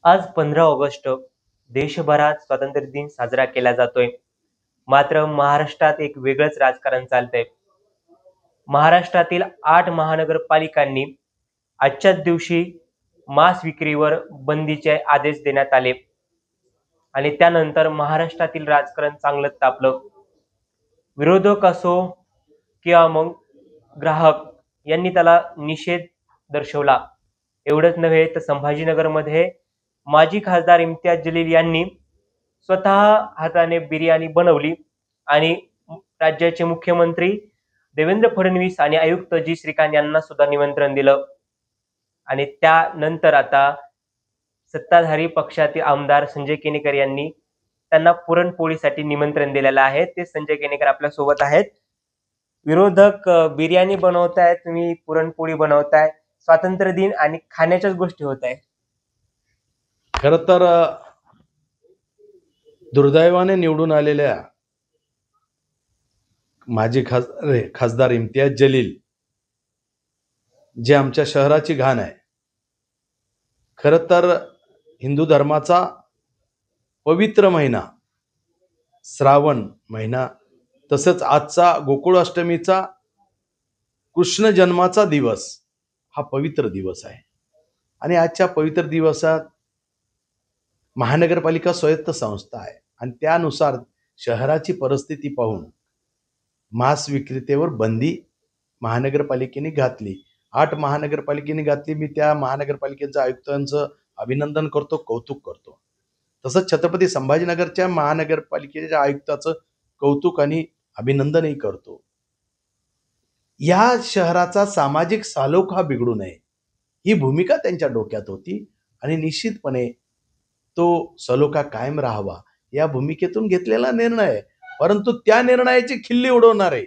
आज 15 ऑगस्ट देशभरात स्वातंत्र्य दिन साजरा केला जातोय. मात्र महाराष्ट्रात एक वेगळंच राजकारण चालतंय. महाराष्ट्रातील 8 महानगरपालिकांनी आजच्याच दिवशी मांस विक्रीवर बंदीचे आदेश देण्यात आले आणि त्यानंतर महाराष्ट्रातील राजकारण चांगलंच तापलं. विरोधक असो किंवा मग ग्राहक यांनी त्याला निषेध दर्शवला. एवढंच नव्हे तर संभाजीनगरमध्ये माजी खासदार इम्तियाज जलील यांनी स्वतः हाताने बिर्याणी बनवली आणि राज्याचे मुख्यमंत्री देवेंद्र फडणवीस आणि आयुक्त जी श्रीकांत यांना सुद्धा निमंत्रण दिलं. आणि त्यानंतर आता सत्ताधारी पक्षाचे आमदार संजय केनेकर यांनी त्यांना पुरणपोळीसाठी निमंत्रण दिलेलं आहे. ते संजय केनेकर आपल्या सोबत आहेत. विरोधक बिर्याणी बनवतायत, तुम्ही पुरणपोळी बनवताय. स्वातंत्र्य दिन आणि खाण्याच्याच गोष्टी होत आहे. खरं तर दुर्दैवाने निवडून आलेल्या माजी खासदार इम्तियाज जलील जे आमच्या शहराची घाण आहे. खरं तर हिंदू धर्माचा पवित्र महिना श्रावण महिना, तसंच आजचा गोकुळाष्टमीचा कृष्ण जन्माचा दिवस हा पवित्र दिवस आहे. आणि आजच्या पवित्र दिवसात महानगरपालिका स्वायत्त संस्था आहे आणि त्यानुसार शहराची परिस्थिती पाहून मांस विक्रेतेवर बंदी महानगरपालिकेने घातली. 8 महानगरपालिकेने घातली. मी त्या महानगरपालिकेच्या आयुक्तांचं अभिनंदन करतो, कौतुक करतो. तसंच छत्रपती संभाजीनगरच्या महानगरपालिकेच्या आयुक्ताचं कौतुक आणि अभिनंदनही करतो. या शहराचा सामाजिक सालोखा बिघडू नये ही भूमिका त्यांच्या डोक्यात होती आणि निश्चितपणे तो सलोखा कायम राहावा या भूमिकेतून घेतलेला निर्णय आहे. परंतु त्या निर्णयाची खिल्ली उडवणारे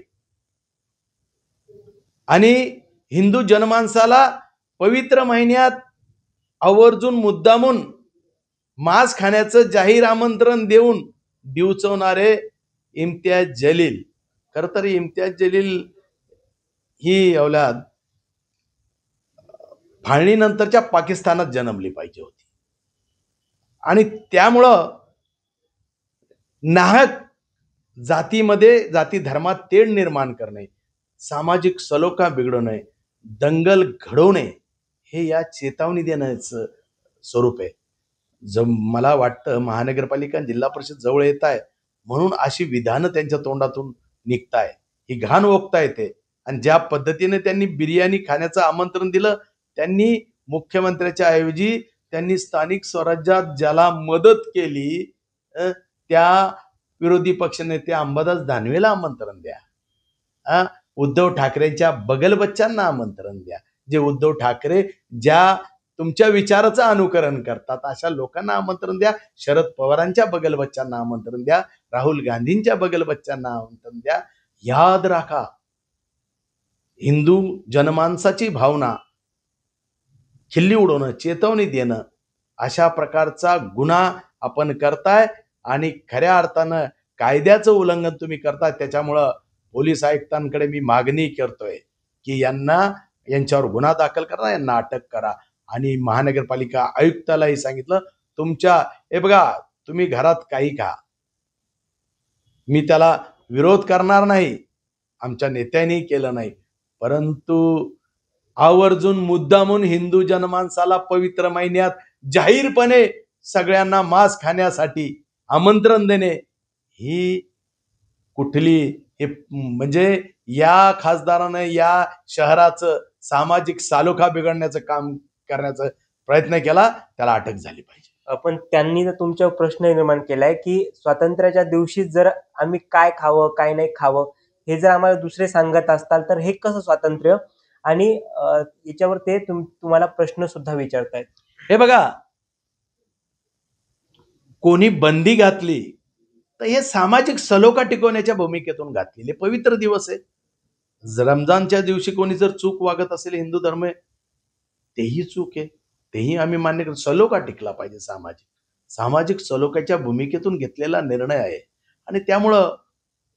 आणि हिंदू जनमानसाला पवित्र महिन्यात आवर्जून मुद्दामून मांस खाण्याचं जाहीर आमंत्रण देऊन डिवचवणारे इम्तियाज जलील. खर तर इम्तियाज जलील ही औलाद फाळणीनंतरच्या पाकिस्तानात जन्मली पाहिजे होती आणि त्यामुळं नाहक जातीमध्ये जाती धर्मात तेढ निर्माण करणे, सामाजिक सलोखा बिघडवणे, दंगल घडवणे हे या चेतावणी देण्याचं स्वरूप आहे. मला वाटतं महानगरपालिका जिल्हा परिषद जवळ येत आहे म्हणून अशी विधानं त्यांच्या तोंडातून निघताय, ही घाण ओकता येते. आणि ज्या पद्धतीने त्यांनी बिर्याणी खाण्याचं आमंत्रण दिलं, त्यांनी मुख्यमंत्र्याच्या ऐवजी त्यांनी स्थानिक स्वराज्यात ज्याला मदत केली त्या विरोधी पक्षनेते अंबादास दानवेला आमंत्रण द्या. उद्धव ठाकरेंच्या बगलबच्च्यांना आमंत्रण द्या. जे उद्धव ठाकरे ज्या तुमच्या विचाराचं अनुकरण करतात अशा लोकांना आमंत्रण द्या. शरद पवारांच्या बगलबच्च्यांना आमंत्रण द्या. राहुल गांधींच्या बगलबच्च्यांना आमंत्रण द्या. याद राखा, हिंदू जनमानसाची भावना खिल्ली उडवणं, चेतवणी देणं अशा प्रकारचा गुन्हा आपण करताय आणि खऱ्या अर्थानं कायद्याचं उल्लंघन तुम्ही करताय. त्याच्यामुळं पोलीस आयुक्तांकडे मी मागणी करतोय की यांच्यावर गुन्हा दाखल करा, यांना अटक करा. आणि महानगरपालिका आयुक्तालाही सांगितलं, हे बघा, तुम्ही घरात काही खा, मी त्याला विरोध करणार नाही, आमच्या नेत्यांनी केलं नाही, परंतु आवर्जून मुद्दामून हिंदू जनमानसाला पवित्र महिन्यात जाहीरपणे सगळ्यांना मांस खाण्यासाठी आमंत्रण देणे ही कुठली, हे म्हणजे या खासदारानं या शहराचं सामाजिक सालोखा बिघडण्याचं काम करण्याचा प्रयत्न केला, त्याला अटक झाली पाहिजे. पण त्यांनी तर तुमच्यावर प्रश्न निर्माण केलाय की स्वातंत्र्याच्या दिवशी जर आम्ही काय खावं काय नाही खावं हे जर आम्हाला दुसरे सांगत असताल तर हे कसं स्वातंत्र्य, आणि याच्यावर ते तुम्हाला प्रश्न सुद्धा विचारतायत. हे बघा, कोणी बंदी घातली तर हे सामाजिक सलोखा टिकवण्याच्या भूमिकेतून घातलेले पवित्र दिवस आहे. रमजानच्या दिवशी कोणी जर चूक वागत असेल हिंदू धर्म, तेही चूक आहे, तेही आम्ही मान्य करतो. सलोखा टिकला पाहिजे. सामाजिक सलोख्याच्या भूमिकेतून घेतलेला निर्णय आहे आणि त्यामुळं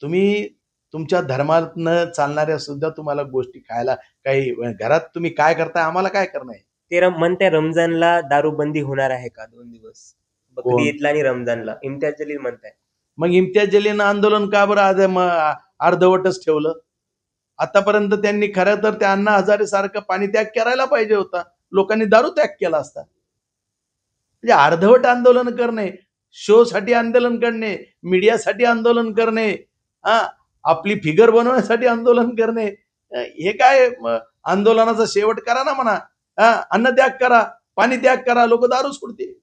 तुम्ही तुमच्या धर्मातनं चालणाऱ्या सुद्धा तुम्हाला गोष्टी खायला, काही घरात तुम्ही काय करताय आम्हाला काय करणं आहे, ते म्हणते रमजानला दारूबंदी होणार आहे का 2 दिवस? कोण? बकरी ईदला आणि रमजानला. इम्तियाज जलील म्हणताय. मग इम्तियाज जलीलनं आंदोलन का बरं अर्धवटच ठेवलं? आतापर्यंत त्यांनी खरं तर त्या अण्णा हजारे सारखं पाणी त्याग करायला पाहिजे होता. लोकांनी दारू त्याग केला असता. म्हणजे अर्धवट आंदोलन करणे, शो साठी आंदोलन करणे, मीडियासाठी आंदोलन करणे, हा आपली फिगर बनवण्यासाठी आंदोलन करणे, हे काय आंदोलनाचा शेवट करा ना म्हणा. अन्न त्याग करा, पाणी त्याग करा, लोक दारू सोडतील.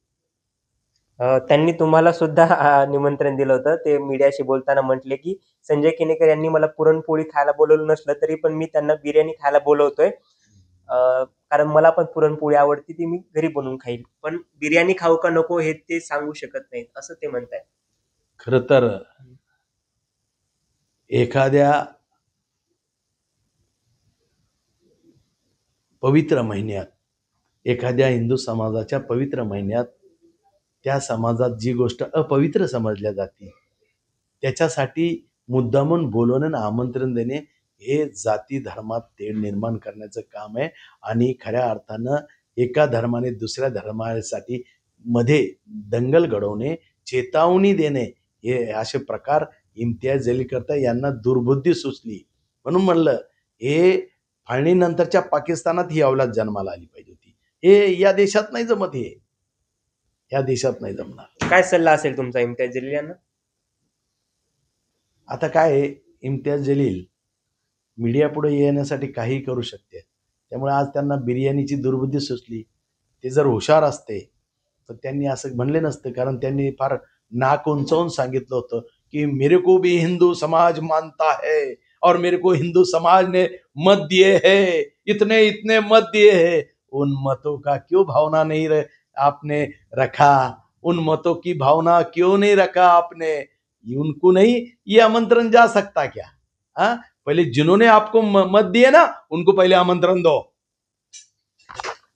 त्यांनी तुम्हाला सुद्धा निमंत्रण दिलं होतं. ते मीडियाशी बोलताना म्हटले, की संजय केनेकर यांनी मला पुरणपोळी खायला बोलवलं नसलं तरी पण मी त्यांना बिर्याणी खायला बोलवतोय. कारण मला पण पुरणपोळी आवडते, ती मी घरी बनवून खाईल. पण बिर्याणी खाऊ का नको हे ते सांगू शकत नाहीत, असं ते म्हणतायत. खरं तर एखाद्या पवित्र महिन्यात, एखाद्या हिंदू समाजाच्या पवित्र महिन्यात त्या समाजात जी गोष्ट अपवित्र समजल्या जाते त्याच्यासाठी मुद्दामून बोलवणे आणि आमंत्रण देणे हे जाती धर्मात तेढ निर्माण करण्याचं काम आहे. आणि खऱ्या अर्थानं एका धर्माने दुसऱ्या धर्मासाठी मध्ये दंगल घडवणे, चेतावणी देणे, हे असे प्रकार इम्तियाज जलील करता यांना दुर्बुद्धी सुचली. म्हणून म्हणलं हे फाळणीनंतरच्या पाकिस्तानात ही अवलाद जन्माला आली पाहिजे होती. हे या देशात नाही जमत. हे या देशात नाही जमणार. काय सल्ला असेल तुमचा इम्तियाज जलील यांना? आता काय आहे, इम्तियाज जलील मीडिया पुढे येण्यासाठी काही करू शकते. त्यामुळे आज त्यांना बिर्याणीची दुर्बुद्धी सुचली. ते जर हुशार असते तर त्यांनी असं म्हणले नसते. कारण त्यांनी फार नाक उंचावून सांगितलं होतं की मेरे को भी हिंदू समाज मानता है और मेरे को हिंदू समाज ने मत दिए है, इतने इतने मत दिए है. उन मतों का क्यों भावना नहीं आपने रखा? उन मतों की भावना क्यों नहीं रखा आपने? उनको नहीं ये आमंत्रण जा सकता क्या? हाँ, पहले जिन्होंने आपको मत दिए ना उनको पहले आमंत्रण दो.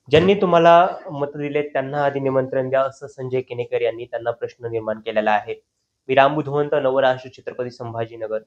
ज्यांनी तुम्हाला मत दिले त्यांना आधी निमंत्रण द्या, असं संजय केनेकर यांनी त्यांना प्रश्न निर्माण केलेला आहे. मी राम बुधवंत, नवराष्ट्र, छत्रपती संभाजीनगर.